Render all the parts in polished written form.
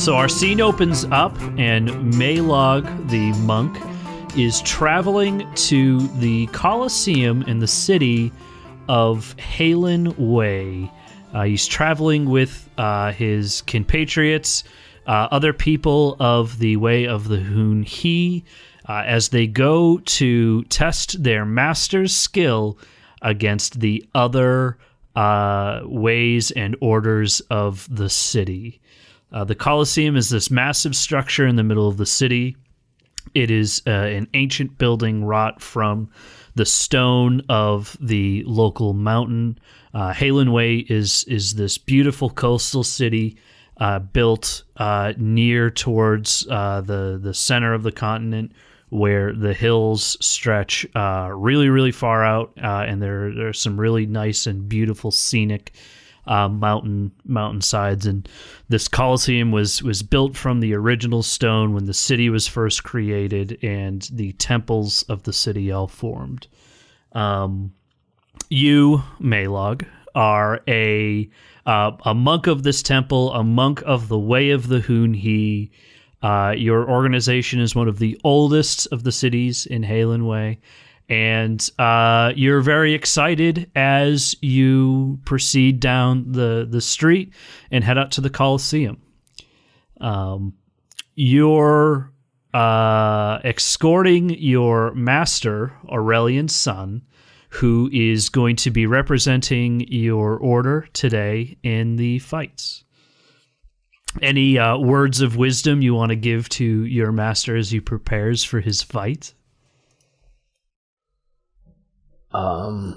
So our scene opens up, and Maolog, the monk, is traveling to the Colosseum in the city of Halen Way. He's traveling with his compatriots, other people of the Way of the Hun He, as they go to test their master's skill against the other ways and orders of the city. The Colosseum is this massive structure in the middle of the city. It is an ancient building wrought from the stone of the local mountain. Halen Way is this beautiful coastal city built near towards the center of the continent, where the hills stretch really, really far out, and there are some really nice and beautiful scenic mountainsides. And this Colosseum was built from the original stone when the city was first created and the temples of the city all formed. You, Maolog, are a monk of this temple, a monk of the Way of the Hun He. Your organization is one of the oldest of the cities in Halen Way, and you're very excited as you proceed down the street and head out to the Colosseum. You're escorting your master, Aurelian's son, who is going to be representing your order today in the fights. Any words of wisdom you want to give to your master as he prepares for his fight? I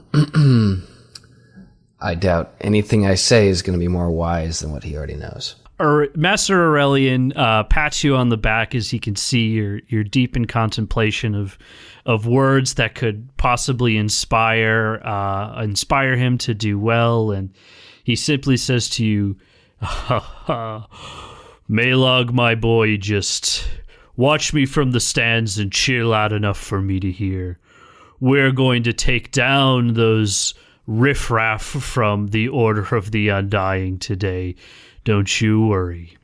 doubt anything I say is going to be more wise than what he already knows. Master Aurelian pats you on the back as he can see you're deep in contemplation of words that could possibly inspire him to do well, and he simply says to you, Maolog, my boy, just watch me from the stands and cheer loud enough for me to hear. We're going to take down those riffraff from the Order of the Undying today. Don't you worry.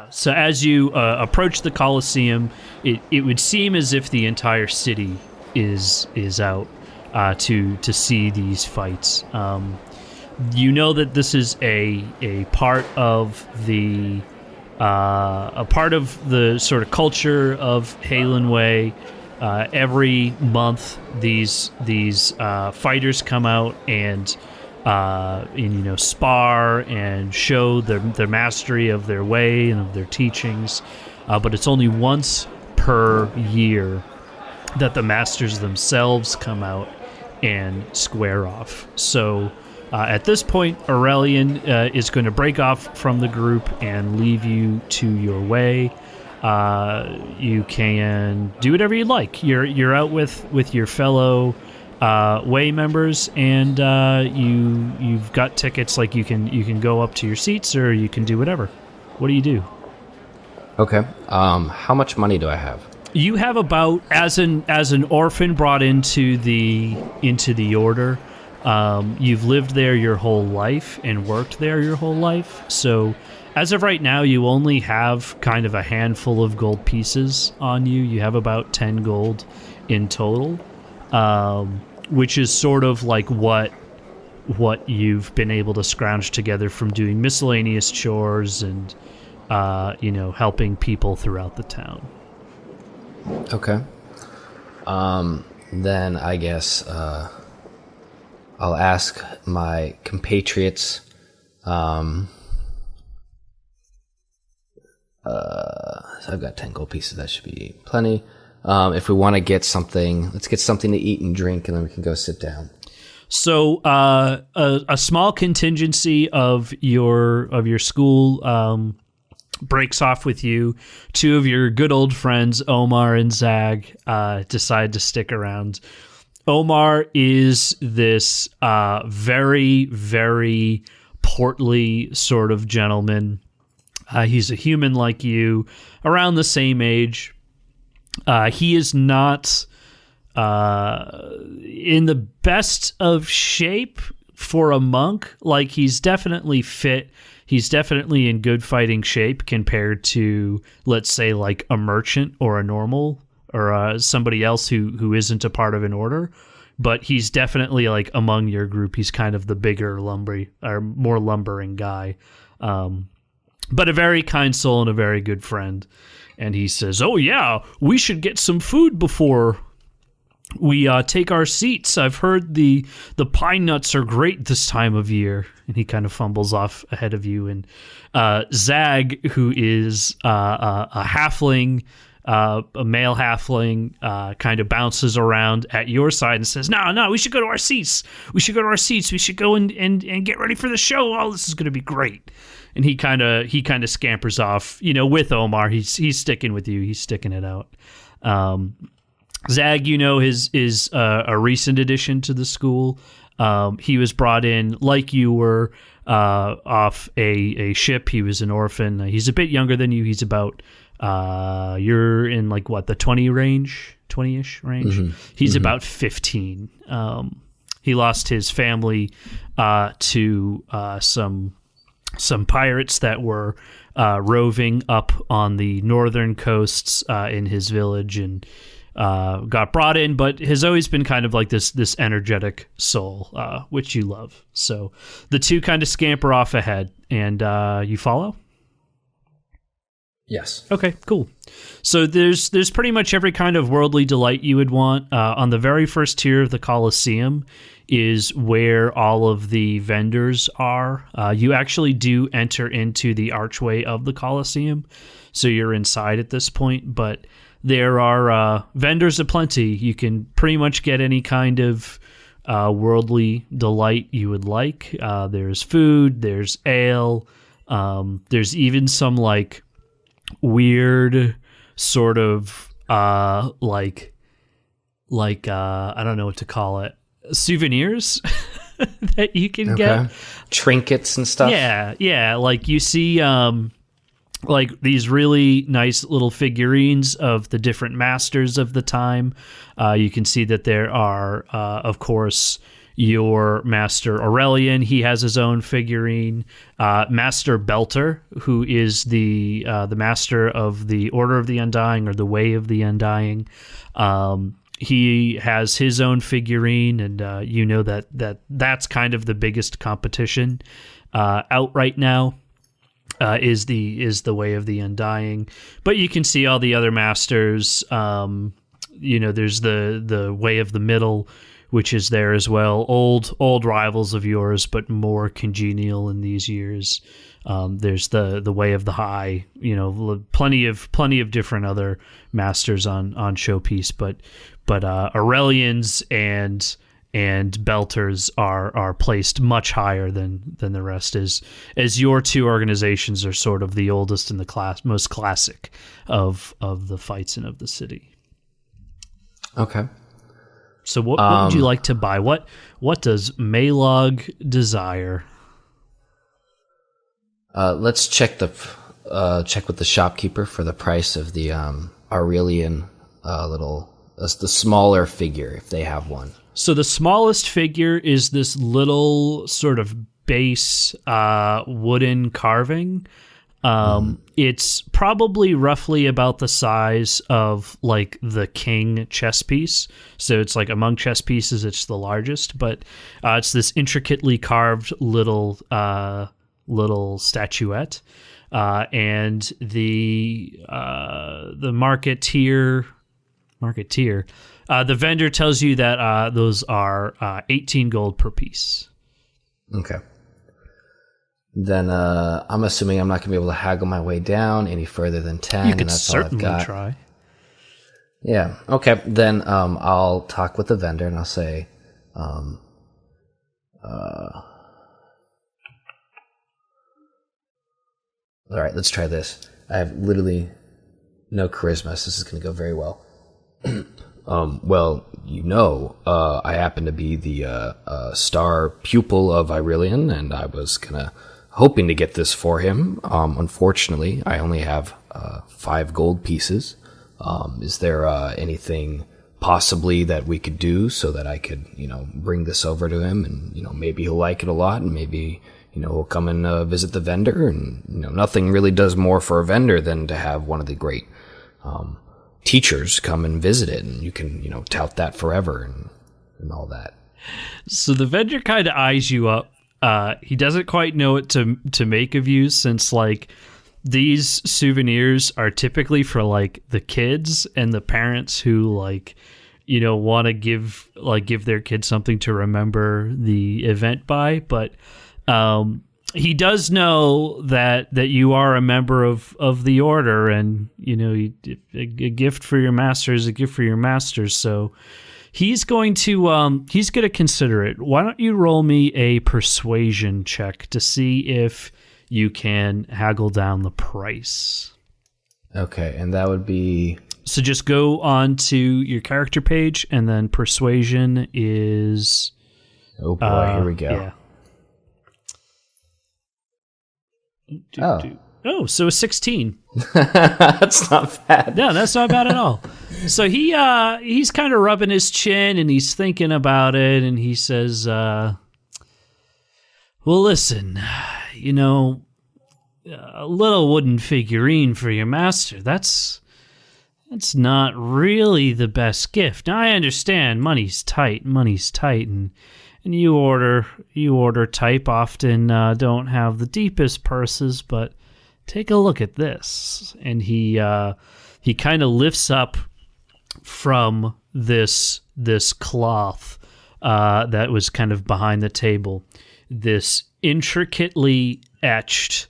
So as you approach the Colosseum, it would seem as if the entire city is out to see these fights. You know that this is a part of the sort of culture of Halen Way. Every month, these fighters come out and spar and show their mastery of their way and of their teachings. But it's only once per year that the masters themselves come out and square off. So at this point, Aurelian is going to break off from the group and leave you to your way. You can do whatever you'd like. You're out with your fellow way members, and you've got tickets. Like you can go up to your seats, or you can do whatever. What do you do? Okay. How much money do I have? You have about, as an orphan brought into the order. You've lived there your whole life and worked there your whole life. So as of right now, you only have kind of a handful of gold pieces on you. You have about 10 gold in total, which is sort of like what you've been able to scrounge together from doing miscellaneous chores and helping people throughout the town. Okay. Then I guess I'll ask my compatriots. So I've got 10 gold pieces. That should be plenty. If we want to get something, let's get something to eat and drink, and then we can go sit down. So a small contingency of your school breaks off with you. Two of your good old friends, Omar and Zag, decide to stick around. Omar is this very, very portly sort of gentleman. He's a human like you, around the same age. He is not in the best of shape for a monk, like, he's definitely fit. He's definitely in good fighting shape compared to, let's say, like a merchant or a normal or somebody else who isn't a part of an order. But he's definitely, like, among your group, he's kind of the bigger, more lumbering guy. But a very kind soul and a very good friend. And he says, "Oh yeah, we should get some food before we take our seats. I've heard the pine nuts are great this time of year." And he kind of fumbles off ahead of you. And Zag, who is a halfling, a male halfling, kind of bounces around at your side and says, No, we should go to our seats. We should go and get ready for the show. Oh, this is going to be great." And he kind of scampers off, with Omar. He's sticking with you. He's sticking it out. Zag, is a recent addition to the school. He was brought in like you were, off a ship. He was an orphan. He's a bit younger than you. He's about, you're in like what, the 20-ish range? Mm-hmm. He's about 15. He lost his family to some pirates that were roving up on the northern coasts in his village, and got brought in, but has always been kind of like this energetic soul, which you love. So the two kind of scamper off ahead, and you follow? Yes. Okay, cool. So there's pretty much every kind of worldly delight you would want. On the very first tier of the Colosseum is where all of the vendors are. You actually do enter into the archway of the Colosseum, so you're inside at this point, but there are vendors aplenty. You can pretty much get any kind of worldly delight you would like. There's food, there's ale, there's even some like weird sort of like I don't know what to call it, souvenirs that you can get, trinkets and stuff. Yeah, like you see like these really nice little figurines of the different masters of the time. You can see that there are, of course, your Master Aurelian. He has his own figurine. Master Belter, who is the master of the Order of the Undying, or the Way of the Undying. He has his own figurine, and that's kind of the biggest competition out right now. Is the Way of the Undying, but you can see all the other masters. There's the Way of the Middle, which is there as well. Old rivals of yours, but more congenial in these years. There's the Way of the High. Plenty of different other masters on Showpiece, but Aurelians and Belters are placed much higher than the rest, as your two organizations are sort of the oldest and most classic of the fights and of the city. Okay. So what would you like to buy? What does Maolog desire? Let's check with the shopkeeper for the price of the Aurelian the smaller figure, if they have one. So the smallest figure is this little sort of base wooden carving. It's probably roughly about the size of like the king chess piece. So it's like among chess pieces, it's the largest, but it's this intricately carved little statuette. And the marketeer, the vendor tells you that those are 18 gold per piece. Okay. Then I'm assuming I'm not going to be able to haggle my way down any further than 10. You could and that's certainly all I've got. Try. Yeah. Okay. Then I'll talk with the vendor and I'll say, all right, let's try this. I have literally no charisma, so this is going to go very well. Well, I happen to be the star pupil of Aurelian, and I was hoping to get this for him. Unfortunately, I only have 5 gold pieces. Is there anything possibly that we could do so that I could, bring this over to him, and, maybe he'll like it a lot, and maybe, he'll come and visit the vendor, and, nothing really does more for a vendor than to have one of the great teachers come and visit it, and you can, tout that forever and all that. So the vendor kind of eyes you up. He doesn't quite know what to make of you, since like these souvenirs are typically for like the kids and the parents who like, want to give their kids something to remember the event by. But he does know that you are a member of the order, and a gift for your master is a gift for your master. So he's going to consider it. Why don't you roll me a persuasion check to see if you can haggle down the price. Okay, and that would be... So just go on to your character page, and then persuasion is... Oh boy, here we go. Yeah. Oh, so a 16. That's not bad. No, that's not bad at all. So he's kind of rubbing his chin, and he's thinking about it, and he says, well, listen, a little wooden figurine for your master, that's not really the best gift. Now, I understand money's tight, and you order type often don't have the deepest purses, but take a look at this. And he kind of lifts up from this cloth that was kind of behind the table this intricately etched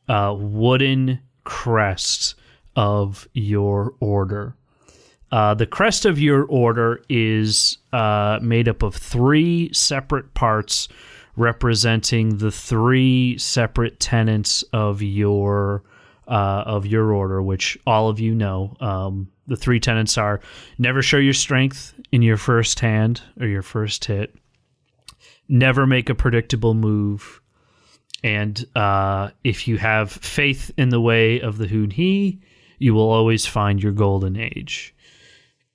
wooden crest of your order. The crest of your order is made up of 3 separate parts representing the 3 separate tenets of your order, which all of you know. The 3 tenets are: never show your strength in your first hand or your first hit, never make a predictable move, and if you have faith in the way of the Hun-He, you will always find your golden age.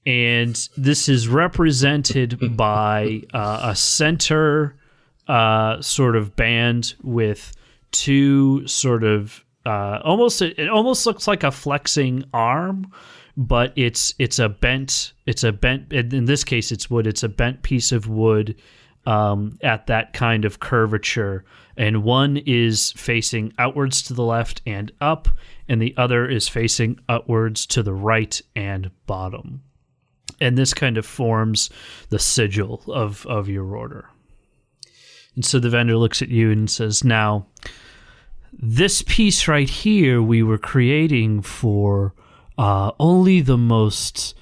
And this is represented by a center sort of band with 2 sort of it almost looks like a flexing arm, but it's a bent in this case it's wood. It's a bent piece of wood at that kind of curvature, and one is facing outwards to the left and up, and the other is facing upwards to the right and bottom. And this kind of forms the sigil of your order. And so the vendor looks at you and says, now, this piece right here we were creating for only the most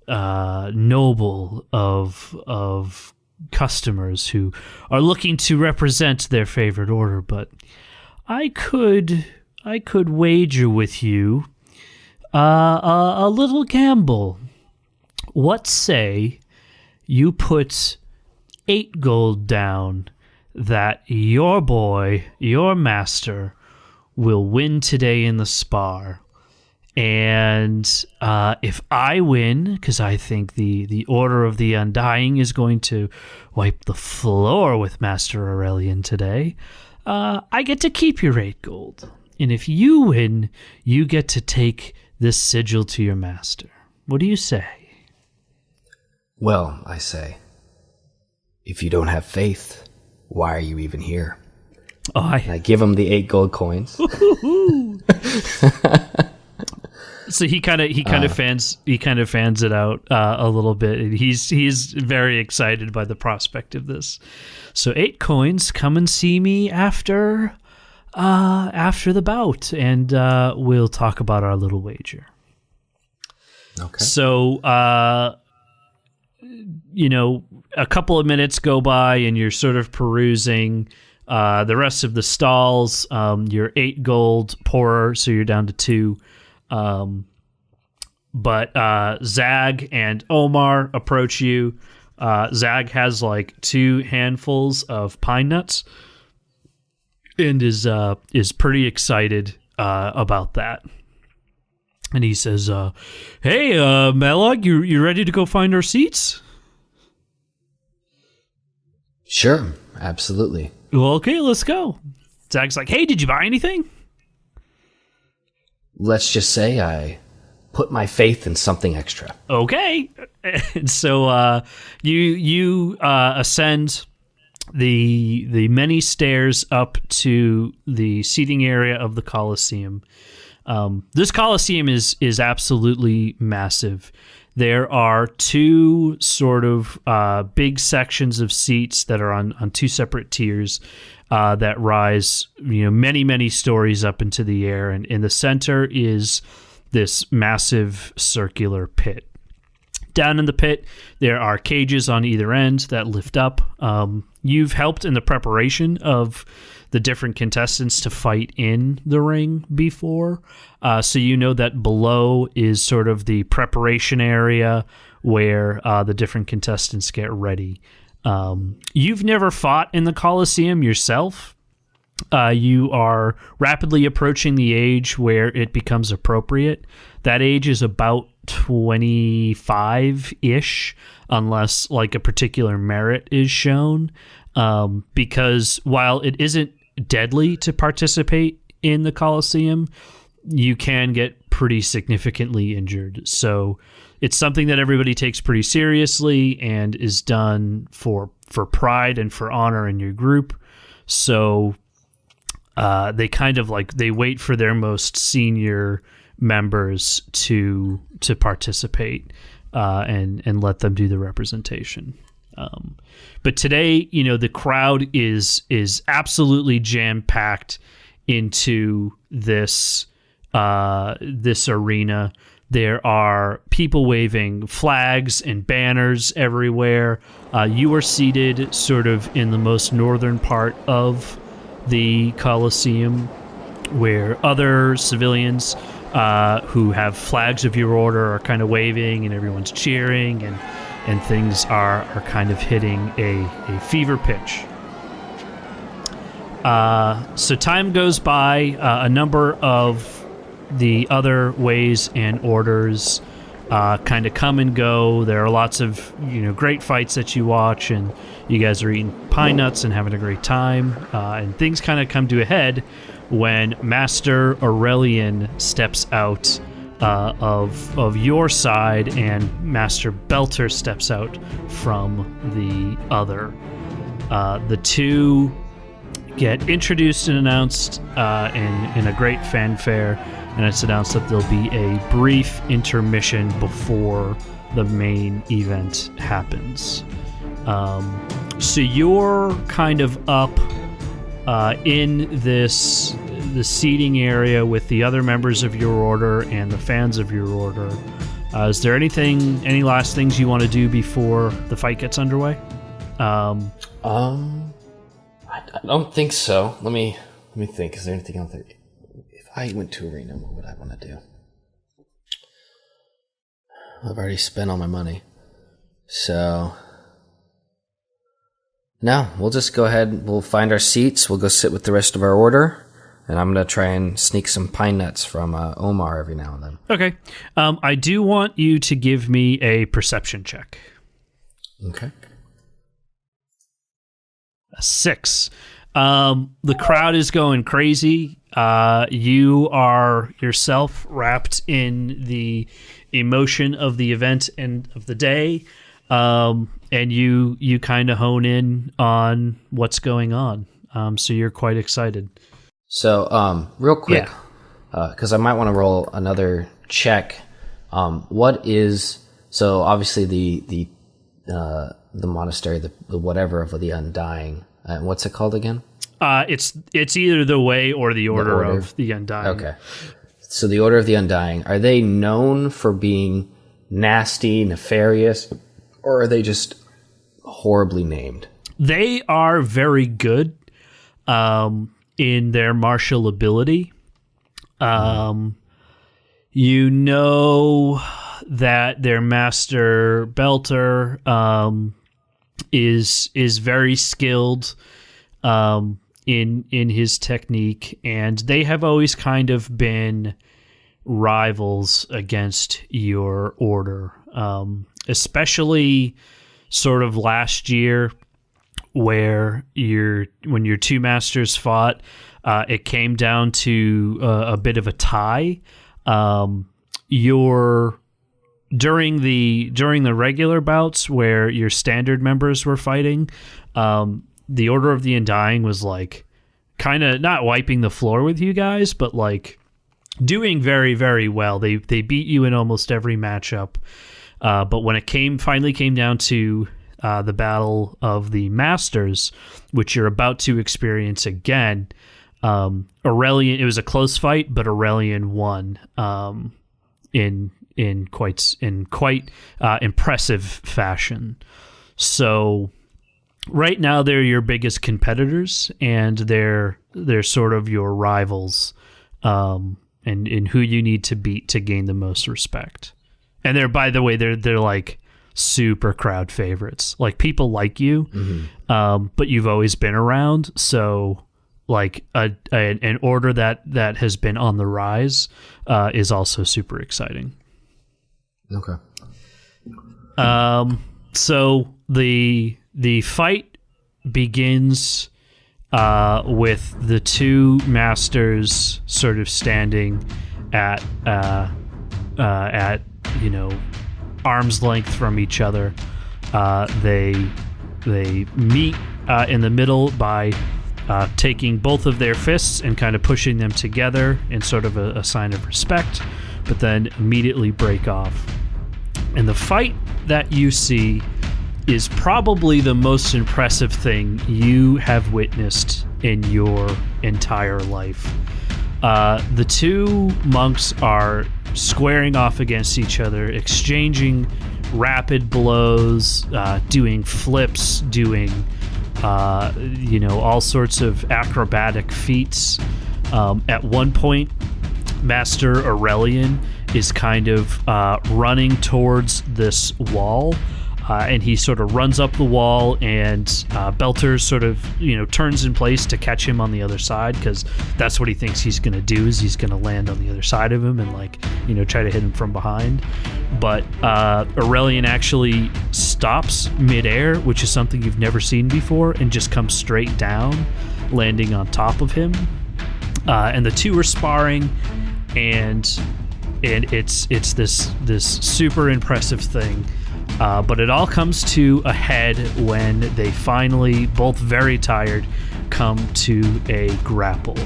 noble of customers who are looking to represent their favorite order, but I could wager with you a little gamble. What say you put 8 gold down that your boy, your master, will win today in the spar? And if I win, because I think the Order of the Undying is going to wipe the floor with Master Aurelian today, I get to keep your 8 gold. And if you win, you get to take this sigil to your master. What do you say? Well, I say, if you don't have faith, why are you even here? Oh, I give him the 8 gold coins. So he kind of fans it out a little bit. He's very excited by the prospect of this. So 8 coins. Come and see me after the bout, and we'll talk about our little wager. Okay. So a couple of minutes go by, and you're sort of perusing the rest of the stalls. You're 8 gold poorer, so you're down to 2. But Zag and Omar approach you. Zag has like 2 handfuls of pine nuts and is pretty excited about that. And he says, "Hey, Maolog, you ready to go find our seats?" Sure, absolutely. Well, okay, let's go. Zach's like, "Hey, did you buy anything?" Let's just say I put my faith in something extra. Okay. And so you ascend the many stairs up to the seating area of the Colosseum. This Colosseum is absolutely massive. There are two sort of big sections of seats that are on two separate tiers that rise, many, many stories up into the air. And in the center is this massive circular pit. Down in the pit, there are cages on either end that lift up. You've helped in the preparation of the different contestants to fight in the ring before. So you know that below is sort of the preparation area where the different contestants get ready. You've never fought in the Colosseum yourself. You are rapidly approaching the age where it becomes appropriate. That age is about 25-ish, unless like a particular merit is shown. Because while it isn't deadly to participate in the Colosseum, you can get pretty significantly injured. So it's something that everybody takes pretty seriously and is done for pride and for honor in your group. So they kind of they wait for their most senior members to participate and let them do the representation. But today, the crowd is absolutely jam-packed into this arena. There are people waving flags and banners everywhere. You are seated sort of in the most northern part of the Colosseum, where other civilians who have flags of your order are kind of waving, and everyone's cheering, and things are kind of hitting a fever pitch. So time goes by. A number of the other ways and orders kind of come and go. There are lots of great fights that you watch, and you guys are eating pine nuts and having a great time. And things kind of come to a head when Master Aurelian steps out of your side, and Master Belter steps out from the other. The two get introduced and announced in a great fanfare, and it's announced that there'll be a brief intermission before the main event happens. So you're kind of up in the seating area with the other members of your order and the fans of your order. Is there any last things you want to do before the fight gets underway? I don't think so. Let me think. Is there anything else? If I went to arena, what would I want to do? I've already spent all my money, so no. We'll just go ahead. We'll find our seats. We'll go sit with the rest of our order, and I'm gonna try and sneak some pine nuts from Omar every now and then. Okay. I do want you to give me a perception check. Okay. A 6. The crowd is going crazy. You are yourself wrapped in the emotion of the event and of the day, and you kind of hone in on what's going on. So you're quite excited. So, real quick, because I might want to roll another check. What is so obviously the monastery, the whatever of the Undying. What's it called again? It's either the Way or the Order of the Undying. Okay. So the Order of the Undying, are they known for being nasty, nefarious, or are they just horribly named? They are very good in their martial ability. You know that their master Belter is very skilled in his technique, and they have always kind of been rivals against your order, especially sort of last year where when your two masters fought, it came down to a bit of a tie. During the regular bouts where your standard members were fighting, the Order of the Undying was like kind of not wiping the floor with you guys, but like doing very, very well. They beat you in almost every matchup. But when it finally came down to the Battle of the Masters, which you're about to experience again, Aurelian, it was a close fight, but Aurelian won in quite impressive fashion. So right now they're your biggest competitors, and they're sort of your rivals, and who you need to beat to gain the most respect. And by the way, they're like super crowd favorites. Like, people like you, but you've always been around. So like an order that has been on the rise is also super exciting. Okay. So the fight begins with the two masters sort of standing at arm's length from each other. They meet in the middle by taking both of their fists and kind of pushing them together in sort of a sign of respect, but then immediately break off. And the fight that you see is probably the most impressive thing you have witnessed in your entire life. The two monks are squaring off against each other, exchanging rapid blows, doing flips, doing all sorts of acrobatic feats. At one point, Master Aurelian is kind of running towards this wall, and he sort of runs up the wall, and Belter sort of turns in place to catch him on the other side, because that's what he thinks he's going to do, is he's going to land on the other side of him and try to hit him from behind. But Aurelian actually stops midair, which is something you've never seen before, and just comes straight down, landing on top of him. And the two are sparring, and it's this super impressive thing. But it all comes to a head when they finally, both very tired, come to a grapple.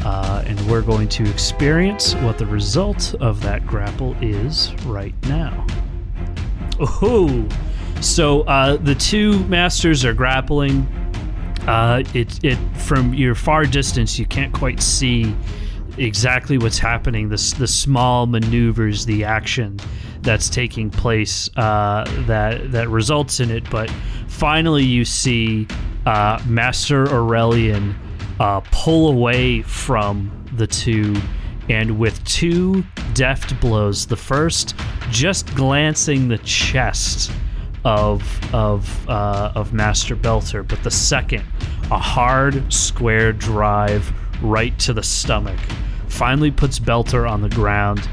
And we're going to experience what the result of that grapple is right now. Oh, so the two masters are grappling. It from your far distance, you can't quite see exactly what's happening. The small maneuvers, the action that's taking place that results in it. But finally, you see Master Aurelian pull away from the two, and with two deft blows, the first just glancing the chest of Master Belter, but the second a hard square drive right to the stomach finally puts Belter on the ground.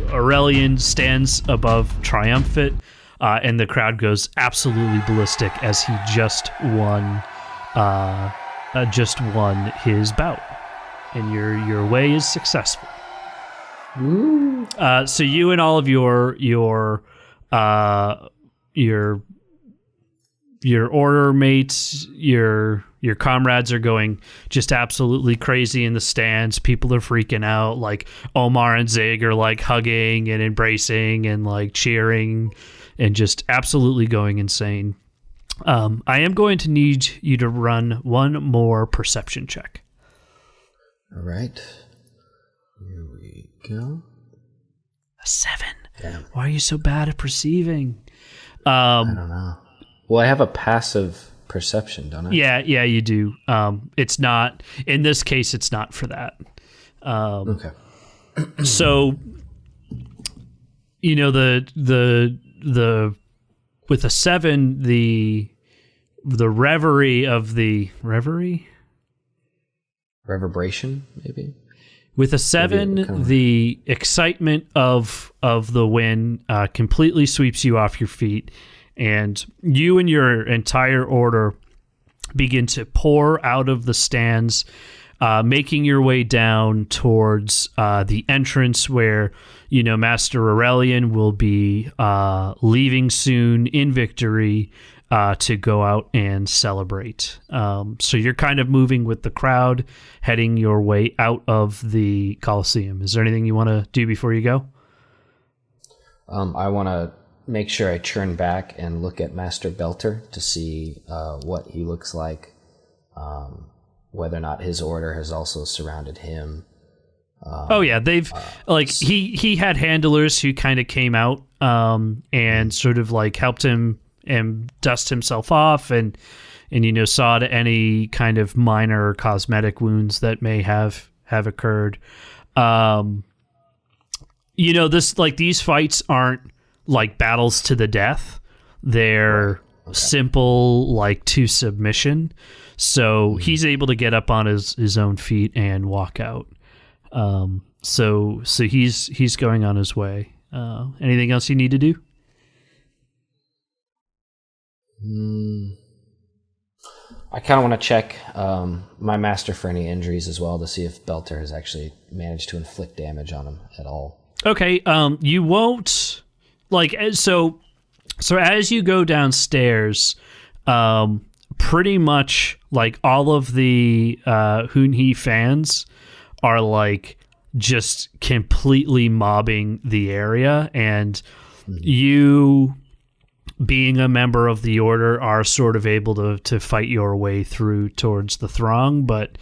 Aurelian stands above triumphant, and the crowd goes absolutely ballistic as he just won his bout, and your way is successful. So you and all of your order mates, your comrades are going just absolutely crazy in the stands. People are freaking out. Like Omar and Zig are like hugging and embracing and like cheering and just absolutely going insane. I am going to need you to run one more perception check. All right. Here we go. A 7. Damn. Why are you so bad at perceiving? I don't know. Well, I have a passive perception, don't I? Yeah, you do. It's not, in this case, it's not for that. Okay. So, the with a 7, the reverie of the reverbration, maybe. With a 7, the excitement of the win completely sweeps you off your feet, and you and your entire order begin to pour out of the stands, making your way down towards the entrance where, Master Aurelian will be leaving soon in victory to go out and celebrate. So you're kind of moving with the crowd, heading your way out of the Coliseum. Is there anything you want to do before you go? I want to make sure I turn back and look at Master Belter to see what he looks like, whether or not his order has also surrounded him. They've he had handlers who kind of came out and sort of like helped him and dust himself off and saw to any kind of minor cosmetic wounds that may have occurred. These fights aren't like battles to the death. They're simple, to submission. So he's able to get up on his own feet and walk out. So he's going on his way. Anything else you need to do? I kind of want to check my master for any injuries as well to see if Belter has actually managed to inflict damage on him at all. Okay, you won't so as you go downstairs, pretty much all of the Hunhee fans are just completely mobbing the area, and you, being a member of the order, are sort of able to fight your way through towards the throng, but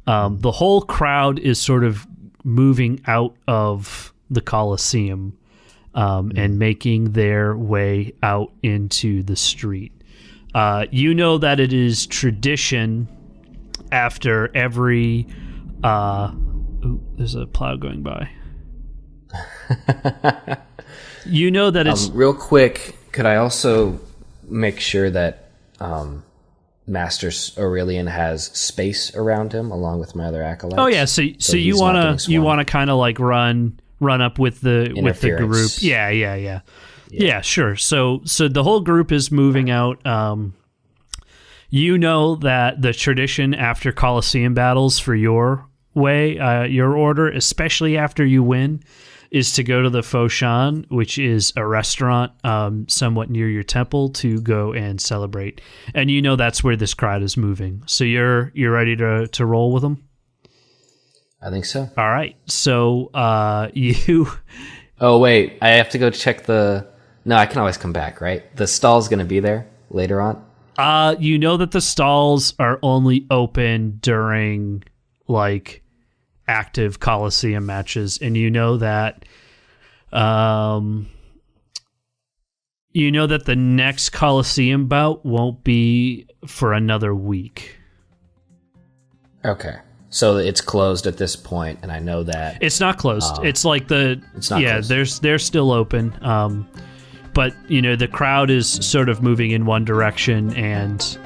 the whole crowd is sort of moving out of the Colosseum and making their way out into the street. That it is tradition after every... there's a plow going by. That it's... real quick, could I also make sure that Master Aurelian has space around him along with my other acolytes? Oh yeah, so you wanna kind of run up with the group. Yeah, sure. So the whole group is moving out. That the tradition after Colosseum battles for your order, especially after you win, is to go to the Foshan, which is a restaurant somewhat near your temple, to go and celebrate. And that's where this crowd is moving. So you're ready to roll with them? I think so. All right. So you... Oh, wait. I have to go check the... No, I can always come back, right? The stall's going to be there later on? That the stalls are only open during, active Colosseum matches, and that the next Colosseum bout won't be for another week. Okay. So it's closed at this point, and I know that... It's not closed. It's not closed. They're still open. But, the crowd is sort of moving in one direction, and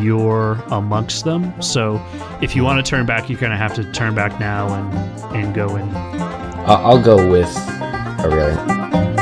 you're amongst them. So if you want to turn back, you're going to have to turn back now and go in. I'll go with Aurelian.